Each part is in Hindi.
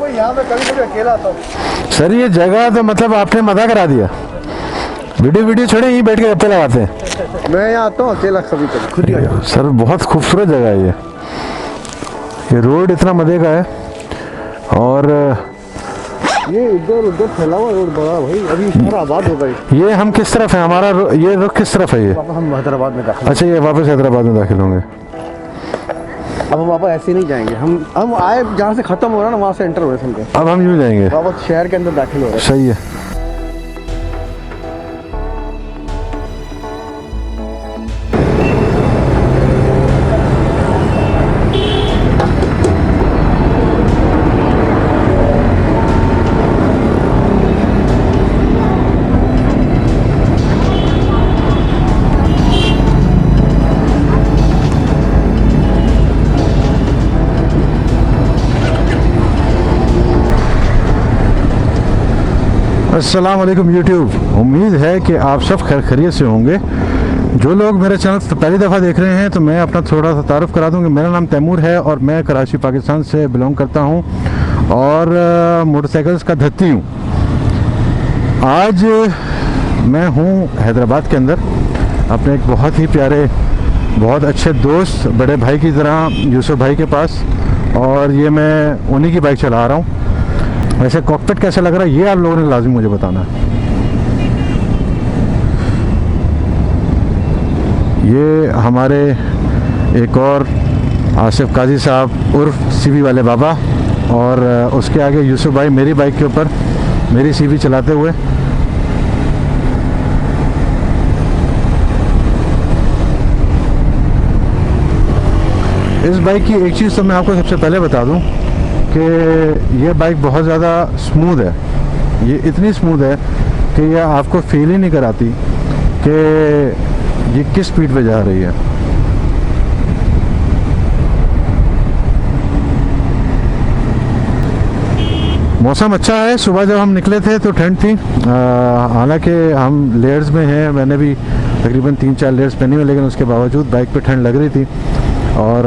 यहाँ पे कभी कभी अकेला आता हूँ। सर ये जगह तो मतलब आपने मजा करा दिया। वीडियो छोड़े यहीं बैठ के गप्पे लगाते हैं। मैं यहाँ आता हूँ अकेला कभी कभी, खुद ही आ जाता हूँ। सर बहुत खूबसूरत जगह है ये रोड इतना मजे का है। और ये इधर उधर फैला हुआ रोड बड़ा भाई, अभी सारा आबाद हो गई। ये हम किस तरफ है, हमारा ये रुख किस तरफ है ये? वापस हम हैदराबाद में दाखिल। अच्छा ये वापस हैदराबाद में दाखिल होंगे। अब हम वापस ऐसे नहीं जाएंगे, हम आए जहाँ से खत्म हो रहा है ना वहाँ से एंटर हो रहे हैं। अब हम यूँ जाएंगे, वापस शहर के अंदर दाखिल हो रहे हैं। सही है। अस्सलाम वालेकुम यूट्यूब। उम्मीद है कि आप सब खैर खैरियत से होंगे। जो लोग मेरे चैनल पहली दफ़ा देख रहे हैं तो मैं अपना थोड़ा सा तारुफ करा दूं कि मेरा नाम तैमूर है और मैं कराची पाकिस्तान से बिलोंग करता हूं और मोटरसाइकिल्स का धत्ती हूं। आज मैं हूं हैदराबाद के अंदर अपने एक बहुत ही प्यारे बहुत अच्छे दोस्त बड़े भाई की तरह यूसुफ भाई के पास, और ये मैं उन्हीं की बाइक चला रहा हूँ। वैसे कॉकपिट कैसा लग रहा है ये आप लोगों ने लाजमी मुझे बताना है। ये हमारे एक और आसिफ काजी साहब उर्फ सीवी वाले बाबा, और उसके आगे यूसुफ भाई मेरी बाइक के ऊपर मेरी सीवी चलाते हुए। इस बाइक की एक चीज़ तो मैं आपको सबसे पहले बता दूं कि ये बाइक बहुत ज़्यादा स्मूथ है। ये इतनी स्मूथ है कि ये आपको फील ही नहीं कराती कि ये किस स्पीड पे जा रही है। मौसम अच्छा है। सुबह जब हम निकले थे तो ठंड थी, हालांकि हम लेयर्स में हैं, मैंने भी तकरीबन 3-4 लेयर्स पहनी हुई, लेकिन उसके बावजूद बाइक पे ठंड लग रही थी। और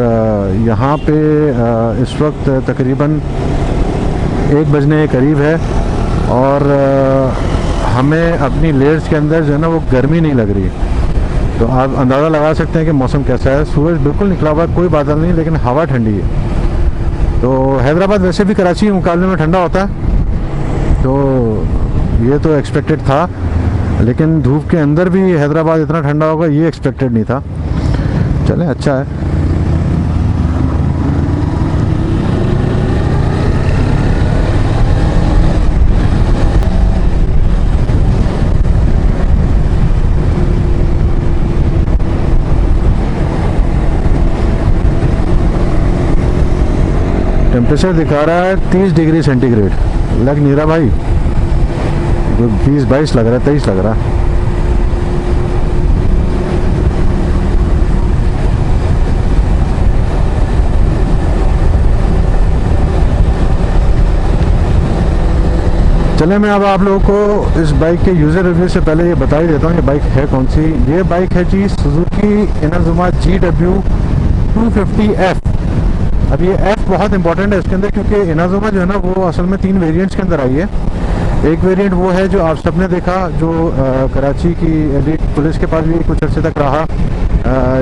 यहाँ पे इस वक्त तकरीबन 1 बजने के करीब है और हमें अपनी लेयर्स के अंदर जो है ना वो गर्मी नहीं लग रही। तो आप अंदाज़ा लगा सकते हैं कि मौसम कैसा है। सूरज बिल्कुल निकला हुआ, कोई बादल नहीं, लेकिन हवा ठंडी है। तो हैदराबाद वैसे भी कराची के मुकाबले में ठंडा होता है, तो ये तो एक्सपेक्टेड था, लेकिन धूप के अंदर भी हैदराबाद इतना ठंडा होगा ये एक्सपेक्टेड नहीं था। चलें, अच्छा है। टेम्परेचर दिखा रहा है 30 डिग्री सेंटीग्रेड। लग नहीं रहा भाई, जो 20-22 लग रहा है, 23 लग रहा है। चले, मैं अब आप लोगों को इस बाइक के यूज़र रिव्यू से पहले ये बता ही देता हूँ ये बाइक है कौन सी। ये बाइक है जी सुजुकी इनाजुमा GW 250F। अब ये F बहुत इंपॉर्टेंट है इसके अंदर, क्योंकि इनाजुमा जो है ना वो असल में 3 वेरिएंट्स के अंदर आई है। एक वेरिएंट वो है जो आप सबने देखा, जो कराची की एलीट पुलिस के पास भी कुछ अर्से तक रहा,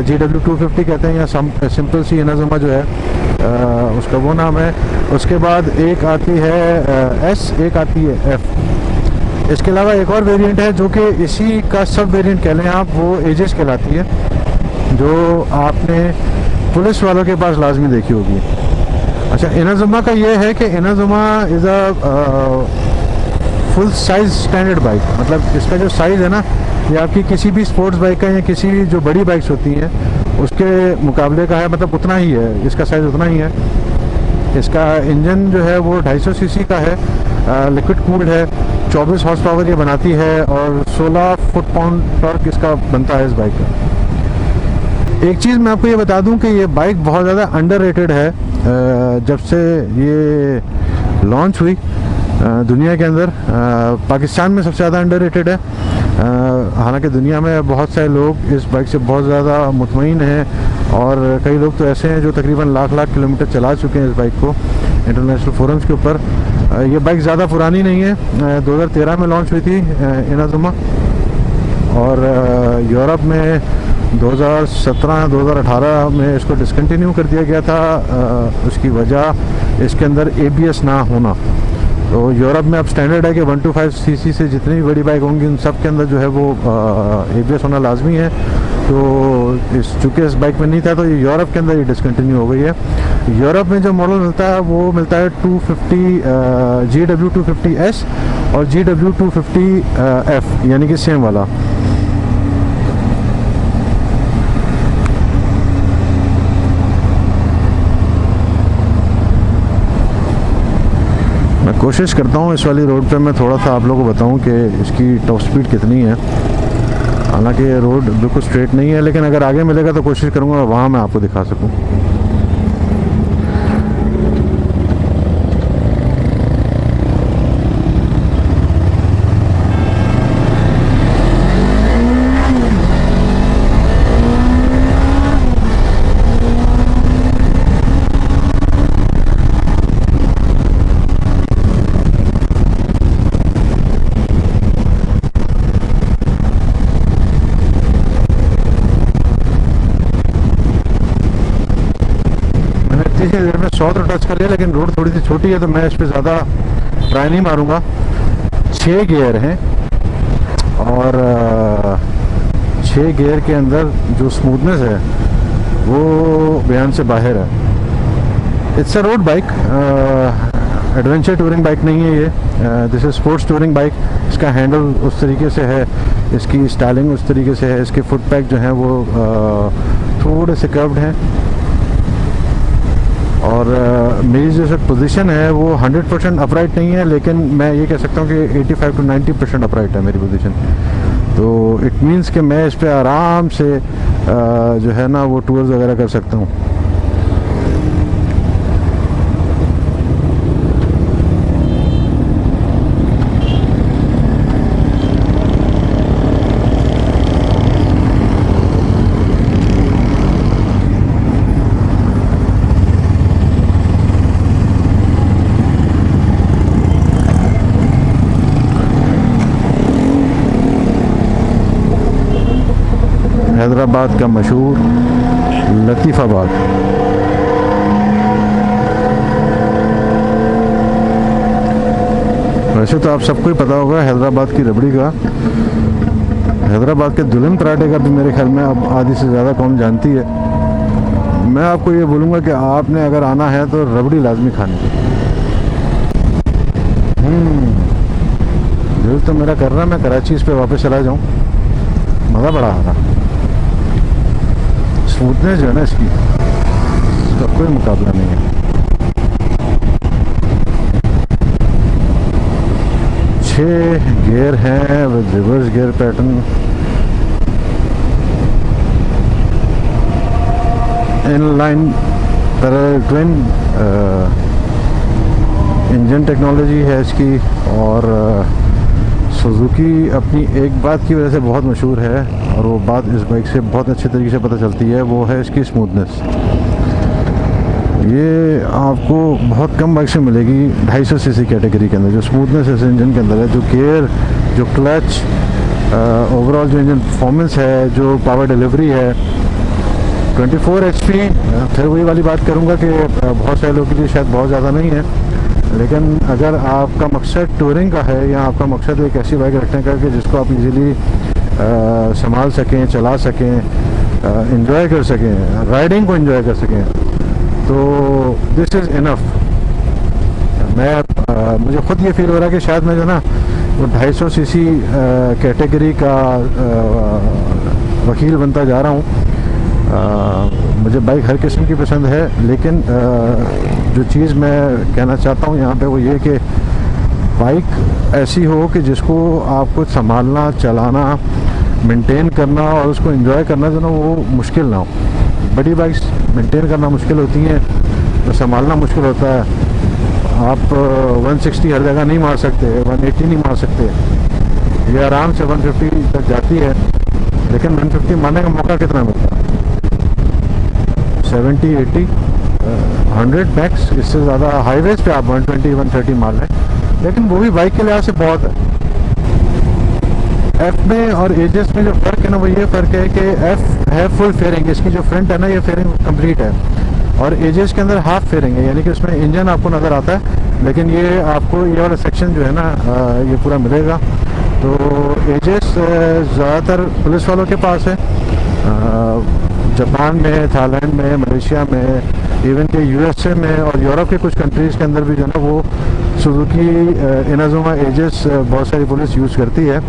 GW 250 कहते हैं, या सिंपल सी इनाजुमा जो है उसका वो नाम है। उसके बाद एक आती है S, एक आती है F। इसके अलावा एक और वेरिएंट है जो कि इसी का सब वेरिएंट कह लें आप, वो एजेस कहलाती है, जो आपने पुलिस वालों के पास लाजमी देखी होगी। अच्छा, इनाजुमा का ये है कि Inazuma is a full size standard bike. मतलब इसका जो साइज़ है ना, ये आपकी किसी भी स्पोर्ट्स बाइक का या किसी भी जो बड़ी बाइक्स होती हैं उसके मुकाबले का है, मतलब उतना ही है, इसका साइज़ उतना ही है। इसका इंजन जो है वो 250 सीसी का है, लिक्विड कूल्ड है, 24 हॉर्स पावर ये बनाती है और 16 फुट पाउंड टॉर्क इसका बनता है इस बाइक का। एक चीज़ मैं आपको ये बता दूं कि ये बाइक बहुत ज़्यादा अंडररेटेड है। जब से ये लॉन्च हुई दुनिया के अंदर, पाकिस्तान में सबसे ज़्यादा अंडररेटेड है। हालांकि दुनिया में बहुत सारे लोग इस बाइक से बहुत ज़्यादा मुतमईन हैं और कई लोग तो ऐसे हैं जो तकरीबन लाख किलोमीटर चला चुके हैं इस बाइक को। इंटरनेशनल फोरम्स के ऊपर। ये बाइक ज़्यादा पुरानी नहीं है, 2013 में लॉन्च हुई थी इनाजुमा, और यूरोप में 2017-2018 में इसको डिसकंटिन्यू कर दिया गया था। उसकी वजह इसके अंदर ABS ना होना। तो यूरोप में अब स्टैंडर्ड है कि 125 सीसी से जितनी भी बड़ी बाइक होंगी उन सब के अंदर जो है वो ABS होना लाजमी है। तो चूँकि इस बाइक में नहीं था तो ये यूरोप के अंदर ये डिसकंटिन्यू हो गई है। यूरोप में जो मॉडल मिलता है वो मिलता है 250 GW250S और GW250F, यानी कि सेम वाला। मैं कोशिश करता हूँ इस वाली रोड पे मैं थोड़ा सा आप लोगों को बताऊँ कि इसकी टॉप स्पीड कितनी है। हालांकि ये रोड बिल्कुल स्ट्रेट नहीं है, लेकिन अगर आगे मिलेगा तो कोशिश करूँगा वहाँ मैं आपको दिखा सकूँ। देर में 100 तो टच कर लिया, लेकिन रोड थोड़ी सी छोटी है तो मैं इस पर ज़्यादा ट्राई नहीं मारूंगा। 6 गियर हैं और 6 गियर के अंदर जो स्मूथनेस है वो बयान से बाहर है। It's a road bike, adventure touring bike नहीं है ये। This is sports touring bike. इसका हैंडल उस तरीके से है, इसकी स्टाइलिंग उस तरीके से है, इसके फुट पैक जो हैं वो थोड़े से कर्व्ड हैं, और मेरी जो पोजीशन है वो 100% अपराइट नहीं है, लेकिन मैं ये कह सकता हूँ कि 85 to 90% अपराइट है मेरी पोजीशन। तो इट मीन्स कि मैं इस पर आराम से जो है ना वो टूर्स वगैरह कर सकता हूँ। हैदराबाद का मशहूर लतीफ़ाबाद। वैसे तो आप सबको ही पता होगा हैदराबाद की रबड़ी का, हैदराबाद के दुल्हन पराठे का भी मेरे ख्याल में अब आधी से ज़्यादा कौन जानती है। मैं आपको ये बोलूँगा कि आपने अगर आना है तो रबड़ी लाजमी खानी है। दिल तो मेरा कर रहा है मैं कराची इस पे वापस चला जाऊँ, मज़ा बड़ा आ रहा। स्मूथनेस जो है ना इसकी, इसका कोई मुकाबला नहीं है। 6 गियर हैं with reverse gear pattern. Inline parallel twin engine technology है इसकी, और सुजुकी अपनी एक बात की वजह से बहुत मशहूर है, और वो बात इस बाइक से बहुत अच्छे तरीके से पता चलती है, वो है इसकी स्मूथनेस। ये आपको बहुत कम बाइक से मिलेगी 250 सीसी कैटेगरी के अंदर जो स्मूथनेस इस इंजन के अंदर है। जो गियर, जो क्लच, ओवरऑल जो इंजन परफॉर्मेंस है, जो पावर डिलीवरी है, 24 HP। फिर वही वाली बात करूँगा कि बहुत सारे लोगों के लिए शायद बहुत ज़्यादा नहीं है, लेकिन अगर आपका मकसद टूरिंग का है या आपका मकसद एक ऐसी बाइक रखने का कि जिसको आप इजीली संभाल सकें, चला सकें, एंजॉय कर सकें, राइडिंग को एंजॉय कर सकें, तो दिस इज़ इनफ। मुझे ख़ुद ये फील हो रहा है कि शायद मैं जो ना वो 250 सीसी कैटेगरी का वकील बनता जा रहा हूँ। मुझे बाइक हर किस्म की पसंद है, लेकिन जो चीज़ मैं कहना चाहता हूँ यहाँ पे वो ये कि बाइक ऐसी हो कि जिसको आपको संभालना, चलाना, मेंटेन करना और उसको एंजॉय करना जो ना वो मुश्किल ना हो। बड़ी बाइक्स मेंटेन करना मुश्किल होती हैं, तो संभालना मुश्किल होता है। आप 160 हर जगह नहीं मार सकते, 180 नहीं मार सकते, ये आराम से 150 तक जाती है, लेकिन 150 मारने का मौका कितना मिलता है? 70, 80 100 मैक्स, इससे ज़्यादा हाईवेज पे आप 120 130 मार लें, लेकिन वो भी बाइक के लिहाज से बहुत है। एफ में और एजेस में जो फ़र्क है ना, वो ये फ़र्क है कि एफ है फुल फेयरिंग, इसकी जो फ्रंट है ना ये फेयरिंग कंप्लीट है, और एजेस के अंदर हाफ फेयरिंग है, यानी कि उसमें इंजन आपको नज़र आता है, लेकिन ये आपको ये वाला सेक्शन जो है ना ये पूरा मिलेगा। तो एजेस ज़्यादातर पुलिस वालों के पास है, जापान में, थाईलैंड में, मलेशिया में, इवन के यूएसए में और यूरोप के कुछ कंट्रीज़ के अंदर भी जो है ना वो सुजुकी इनाजुमा एजेस बहुत सारी पुलिस यूज़ करती है।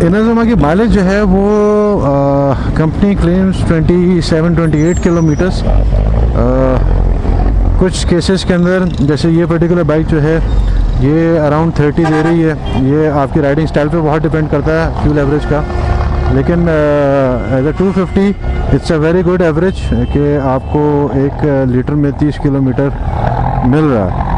इनाजुमा की माइलेज जो है वो कंपनी क्लेम्स 27-28 किलोमीटर्स। कुछ केसेस के अंदर जैसे ये पर्टिकुलर बाइक जो है ये अराउंड 30 दे रही है। ये आपकी राइडिंग स्टाइल पे बहुत डिपेंड करता है फ्यूल एवरेज का, लेकिन as a 250 it's a very good average कि आपको 1 लीटर में 30 किलोमीटर मिल रहा है।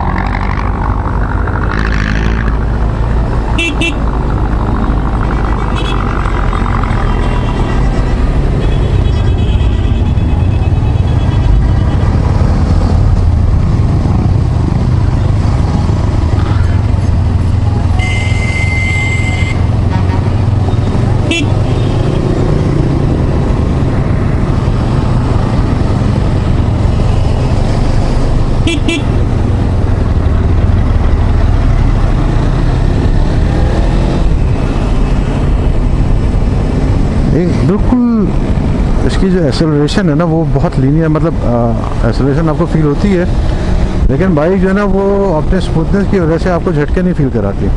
बिल्कुल इसकी जो एक्सेलरेशन है ना वो बहुत लीनियर, मतलब एक्सेलरेशन आपको फील होती है, लेकिन बाइक जो है ना वो अपने स्मूथनेस की वजह से आपको झटके नहीं फील कराती।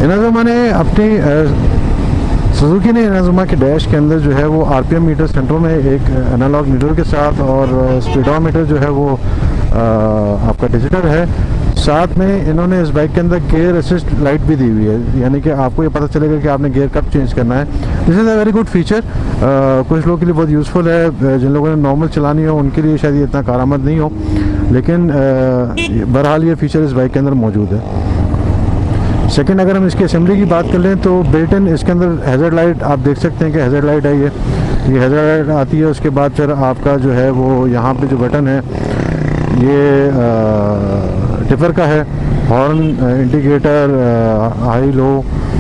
इनाजुमा ने अपनी सुजुकी ने इनाजुमा के डैश के अंदर जो है वो आरपीएम मीटर सेंटर में एक एनालॉग मीटर के साथ और स्पीडोमीटर जो है वो आपका डिजिटल है, साथ में इन्होंने इस बाइक के अंदर गियर असिस्ट लाइट भी दी हुई है, यानी कि आपको ये पता चलेगा कि आपने गियर कब चेंज करना है। This is a very good feature. कुछ लोगों के लिए बहुत यूज़फुल है, जिन लोगों ने नॉर्मल चलानी हो उनके लिए शायद ये इतना कारआमद नहीं हो, लेकिन बहरहाल ये फीचर इस बाइक के अंदर मौजूद है। सेकंड, अगर हम इसकी असेंबली की बात कर लें तो बिल्ट इन इसके अंदर हैज़र्ड लाइट आप देख सकते हैं कि हैज़र्ड लाइट है, ये हैज़र्ड लाइट आती है। उसके बाद फिर आपका जो है वो यहाँ पे जो बटन है ये टिपर का है, हॉर्न इंडिकेटर हाई लो,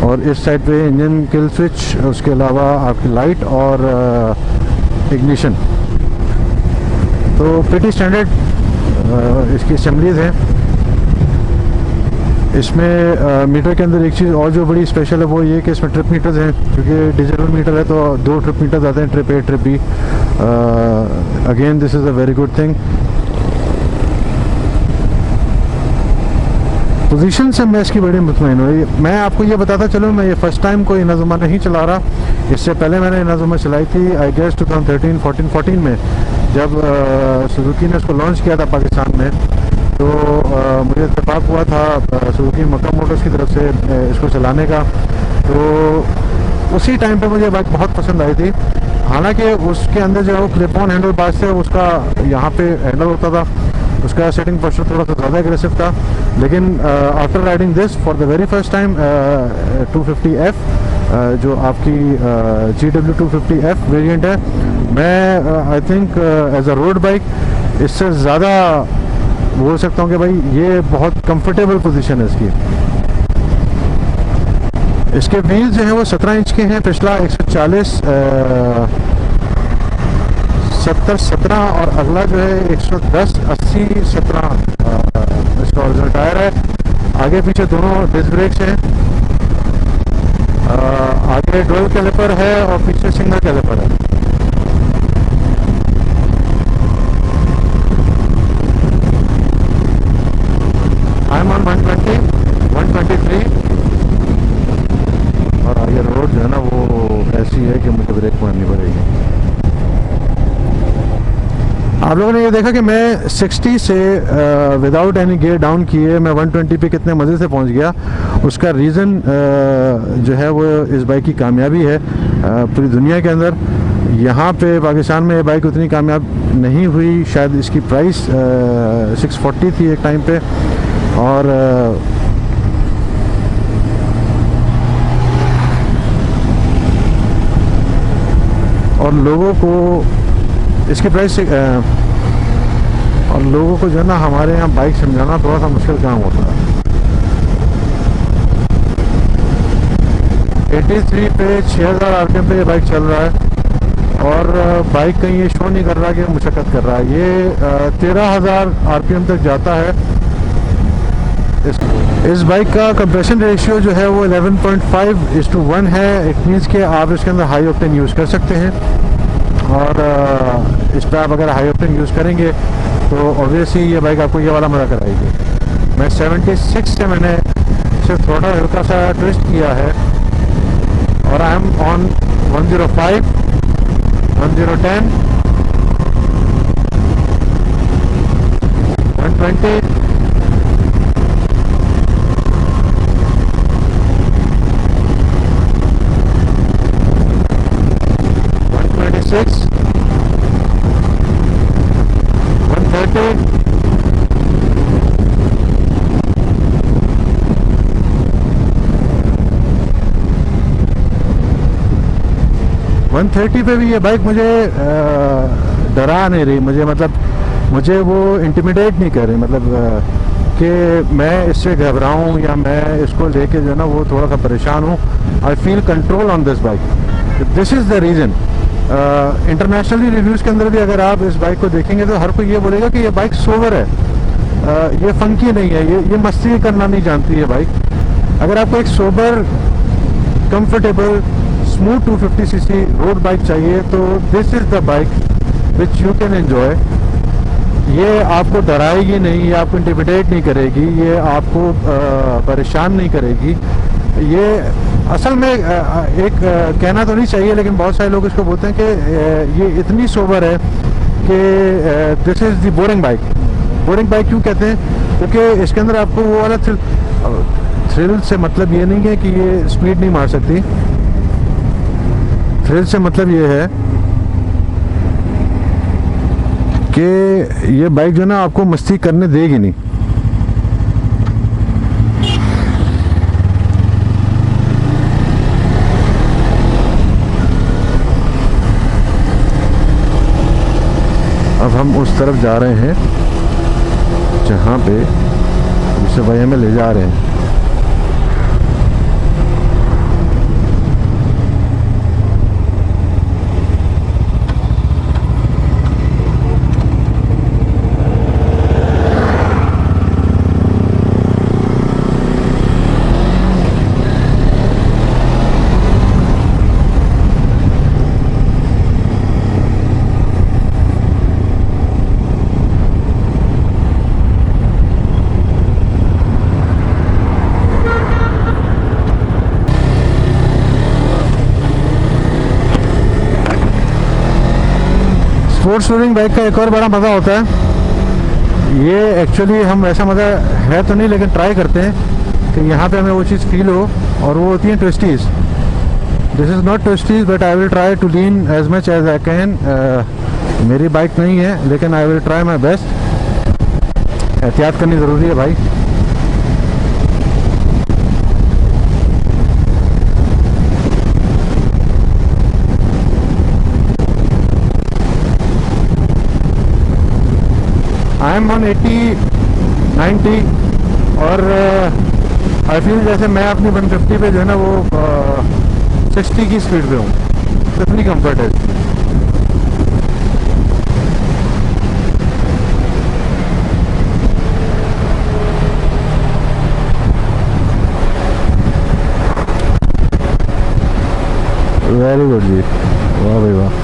और इस साइड पे इंजन किल स्विच, उसके अलावा आपकी लाइट और इग्निशन। तो प्रीटी स्टैंडर्ड इसकी असेंबलीज हैं। इसमें मीटर के अंदर एक चीज़ और जो बड़ी स्पेशल है वो ये कि इसमें ट्रिप मीटर्स हैं, क्योंकि डिजिटल मीटर है तो 2 ट्रिप मीटर्स आते हैं, trip A trip B. Again this is a very good thing. Position से मैं इसकी बड़ी मुतमईन हूँ। मैं आपको ये बताता चलूँ, मैं ये फर्स्ट टाइम कोई इनाजुमा नहीं चला रहा, इससे पहले मैंने इनाजुमा चलाई थी आई गेस 2013-14 में, जब सुजुकी ने उसको लॉन्च किया था पाकिस्तान में। तो मुझे इत्तेफाक हुआ था सुजुकी मक्का मोटर्स की तरफ से इसको चलाने का, तो उसी टाइम पे मुझे बाइक बहुत पसंद आई थी। हालांकि उसके अंदर जो है वो क्लिप ऑन हैंडल बार्स थे, उसका यहाँ पे हैंडल होता था, उसका सेटिंग पोस्चर थोड़ा सा ज़्यादा एग्रेसिव था, लेकिन after riding this for the very first time 250F जो आपकी GW 250F वेरिएंट है, मैं I think as a road bike इससे ज़्यादा बोल सकता हूँ कि भाई ये बहुत कंफर्टेबल पोजीशन है इसकी। इसके व्हील्स जो हैं वो 17 इंच के हैं, पिछला 140 70-17 और अगला जो है 110-80-17 इसका ओरिजिनल टायर है। आगे पीछे दोनों डिस्क ब्रेक्स हैं, आगे डुअल कैलिपर है और पीछे सिंगल कैलिपर है। आप लोगों ने ये देखा कि मैं 60 से विदाउट एनी गियर डाउन किए मैं 120 पे कितने मज़े से पहुंच गया। उसका रीज़न जो है वो इस बाइक की कामयाबी है पूरी दुनिया के अंदर। यहाँ पे पाकिस्तान में ये बाइक उतनी कामयाब नहीं हुई, शायद इसकी प्राइस 640 थी एक टाइम पे, और लोगों को इसकी प्राइस और लोगों को जो है ना हमारे यहाँ बाइक समझाना थोड़ा सा मुश्किल काम होता है। 83 पे 6000 आरपीएम पे ये बाइक चल रहा है और बाइक कहीं ये शो नहीं कर रहा कि मुशक्कत कर रहा है। ये 13000 आरपीएम तक जाता है। इस बाइक का कंप्रेशन रेशियो जो है वो 11.5:1 है। इट मीन्स कि आप इसके अंदर हाई ऑक्टेन यूज़ कर सकते हैं और इस पर आप अगर हाई ऑक्टेन यूज़ करेंगे तो ऑब्वियसली ये बाइक आपको ये वाला मज़ा कराएगी। मैं 76 से मैंने सिर्फ थोड़ा हल्का सा ट्विस्ट किया है और आई एम ऑन 105, 1010, 120, 126, 130, 130 पे भी ये बाइक मुझे डरा नहीं रही, मुझे वो इंटिमिडेट नहीं कर रही, कि मैं इससे घबराऊं या मैं इसको लेके जो है ना वो थोड़ा सा परेशान हूँ। I feel control on this bike. This is the reason. Internationally reviews के अंदर भी अगर आप इस बाइक को देखेंगे तो हर कोई ये बोलेगा कि ये बाइक सोवर है, ये फंकी नहीं है, ये मस्ती करना नहीं जानती है बाइक। अगर आपको एक sober, comfortable, smooth 250cc road bike चाहिए तो this is the bike which you can enjoy. ये आपको डराएगी नहीं, ये आपको इंटिमिडेट नहीं करेगी, ये आपको परेशान नहीं करेगी। ये असल में एक कहना तो नहीं चाहिए लेकिन बहुत सारे लोग इसको बोलते हैं कि ये इतनी सोबर है कि this is the boring bike. Boring bike क्यों कहते हैं? क्योंकि इसके अंदर आपको वो वाला थ्रिल से मतलब ये नहीं है कि ये स्पीड नहीं मार सकती। थ्रिल से मतलब ये है कि ये बाइक जो ना आपको मस्ती करने देगी नहीं। अब हम उस तरफ जा रहे हैं जहाँ पे जिससे भाई हमें ले जा रहे हैं। स्पोर्ट्स टूरिंग बाइक का एक और बड़ा मज़ा होता है, ये एक्चुअली हम ऐसा मज़ा है तो नहीं लेकिन ट्राई करते हैं कि यहाँ पे हमें वो चीज़ फील हो, और वो होती है twisties. This is not twisties but I will try to lean as much as I can. मेरी बाइक नहीं है लेकिन I will try my best. एहतियात करनी ज़रूरी है भाई। आई एम ऑन 80, 90 और आई फील जैसे मैं अपनी 150 पे जो है ना वो 60 की स्पीड पे हूँ। कितनी कंफर्ट है। वेरी गुड जी, वाह भाई वाह।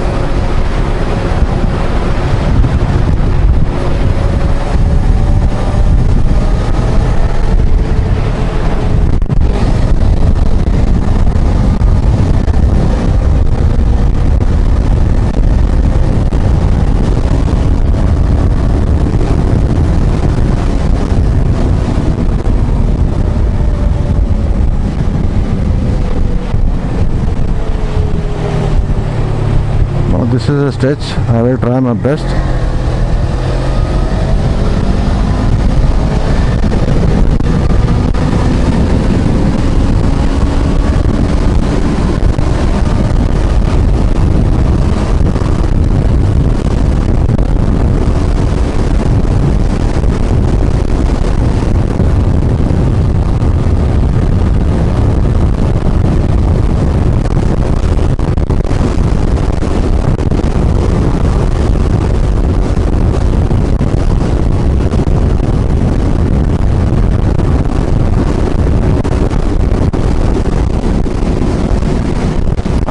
This is a stretch, I will try my best.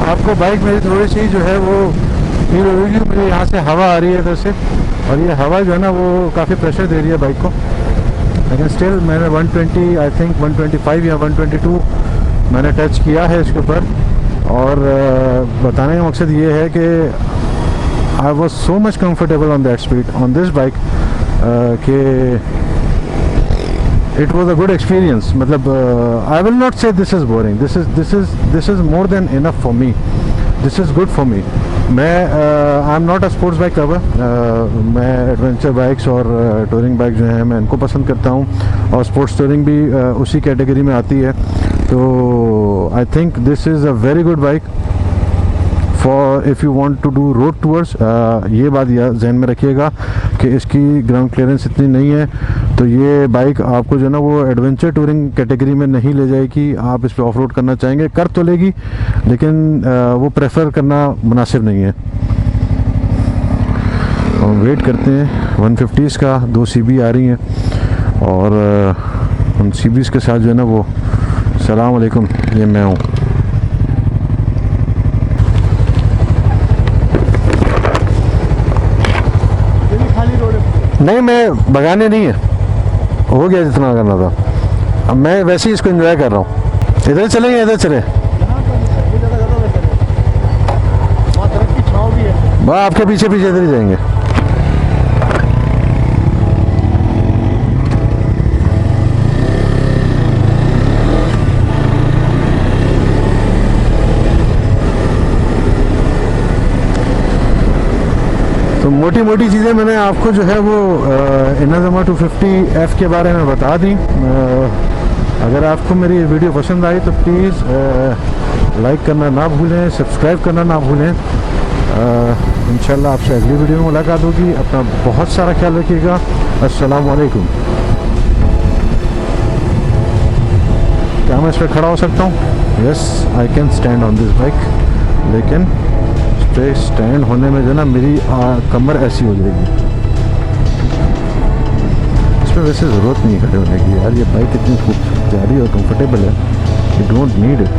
आपको बाइक मेरी थोड़ी सी जो है वो फील होगी, मुझे यहाँ से हवा आ रही है इधर से, और ये हवा जो है ना वो काफ़ी प्रेशर दे रही है बाइक को। लेकिन स्टिल मैंने 120 आई थिंक 125 या 122 मैंने टच किया है इसके ऊपर। और बताने का मकसद ये है कि I was so much comfortable on that speed on this bike कि it was a good experience. मतलब I will not say this is boring. This is more than enough for me. This is good for me. मैं I am not a sports bike lover. मैं एडवेंचर बाइक्स और टूरिंग बाइक जो हैं मैं इनको पसंद करता हूँ, और स्पोर्ट्स टूरिंग भी उसी कैटेगरी में आती है। तो I think this is a very good bike for if you want to do road tours. ये बात जहन में रखिएगा कि इसकी ग्राउंड क्लियरेंस इतनी नहीं है, तो ये बाइक आपको जो ना वो एडवेंचर टूरिंग कैटेगरी में नहीं ले जाएगी। आप इस पर ऑफ रोड करना चाहेंगे कर तो लेगी, लेकिन वो प्रेफर करना मुनासिब नहीं है। और वेट करते हैं 150s का, 2 CB आ रही हैं, और उन CBs के साथ जो है ना वो सलाम अलैकुम, ये मैं हूँ। नहीं, मैं भगाने नहीं है, हो गया जितना करना था। अब मैं वैसे ही इसको एंजॉय कर रहा हूँ। इधर चलेंगे, इधर चले, वहाँ आपके पीछे पीछे इधर ही जाएंगे। तो मोटी मोटी चीज़ें मैंने आपको जो है वो इनाज़मा 250F के बारे में बता दी। अगर आपको मेरी वीडियो पसंद आई तो प्लीज़ लाइक करना ना भूलें, सब्सक्राइब करना ना भूलें। इंशाल्लाह आपसे अगली वीडियो में मुलाकात होगी। अपना बहुत सारा ख्याल रखिएगा। अस्सलाम वालेकुम। क्या मैं इस पर खड़ा हो सकता हूँ? Yes, I can stand on this bike, लेकिन पे स्टैंड होने में जो ना मेरी कमर ऐसी हो जाएगी। इस पर वैसे ज़रूरत नहीं खड़े होने की यार, ये बाइक इतनी खूब प्यारी और कंफर्टेबल है, यू डोंट नीड इट।